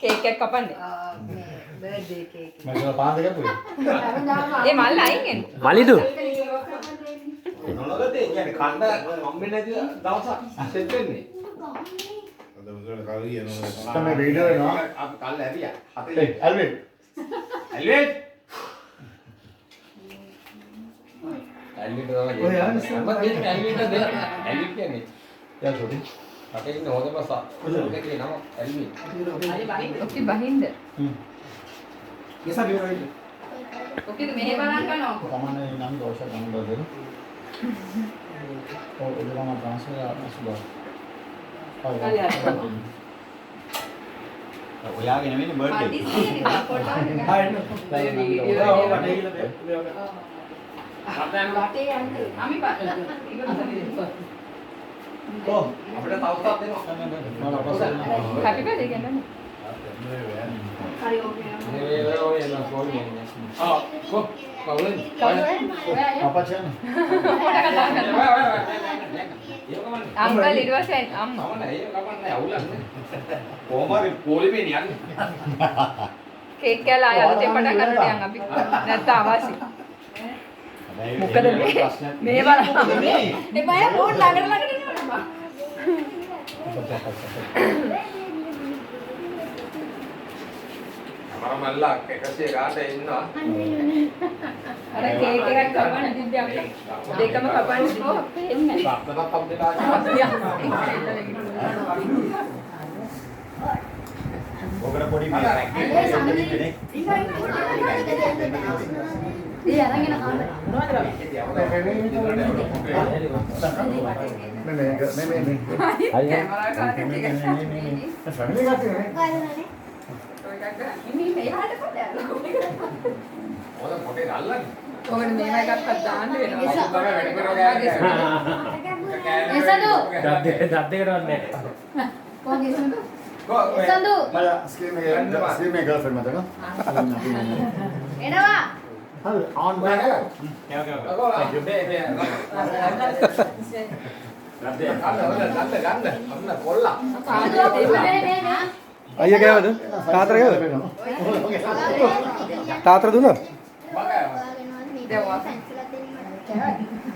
Cake एक कपन दे birthday cake मैं तो पान देगा पूरी ये माल आएंगे මලිදු නොනගතේ කියන්නේ කණ්ඩ හම්බෙන්නේ නැති දවසක් සෙට් වෙන්නේ. අද උදේට කලිය නෝ તમે वीडियो है ना අපි කල්ල ඇරියා. ए एल्विन ඇල්වෙට්. ඇල්වෙට් තමයි. ඔය යන්නේ මම කියන්නේ ඇල්වෙට් දෙන්න. ඇල්වෙට් කියන්නේ क्या छोटी රටේ ඉන්න හොඳම සාකේ නම ඇල්වෙට්. ओके बहिंद ये सब ये रही ओके तो मेहे බලන්න කනවා कमाने नाम दोषा काम दो दे और उधर हम ट्रांसफर आना सुबह ඔයාගේ නෙමෙයි බර්ත්ඩේ. हाय වටේ යන්නේ අපි तो අපිට තවසක් දෙනවා. හැපි බර්ත්ඩේ කියන්නේ හරි ඕකේ මේ ඔය එන ෆෝන් කියන්නේ. ආ කො කවුරුද? पापा चल අංකල් ඊට පස්සේ අම්මා නමන ඒක කපන්නේ අවුලන්නේ. කොහමද පොලිමේ යන්නේ? කේක් කෑල්ල ආය අලුතෙන් පටන් ගන්නට යන් අපි නැත්නම් අවාසි මොකද මේ බලන්න එපා ෆෝන් ළඟට එනවා මම මල්ලා 100 ගාට ඉන්නවා. අර කේක් එකක් කපන්න තිබ්බේ අපිට දෙකම කපන්න කිව්වා එන්නේ රත්නපත් අප්ඩේට් ආවා. ඔකට පොඩි මේ ඒ අරගෙන කන්න මොනවද नहीं කැමරා කාට ටික फैमिली खाते हैं ඉන්නේ මේකට කොහෙද මොකද පොටේ ගල්ලන්නේ? ඔකට මේව එකක්වත් දාන්න වෙනවා තමයි වැඩ කරනවා එසදු දත් දෙකට කොහේ සඳු කො සඳු मैं स्क्रीन में गर्लफ्रेंड मत ना එනවා हां ऑन बैक අන්න කොල්ලා. මේ අයියා කෑවද තාතර කෑවද තාතර දුන්නා මග දැන් වා කැමරා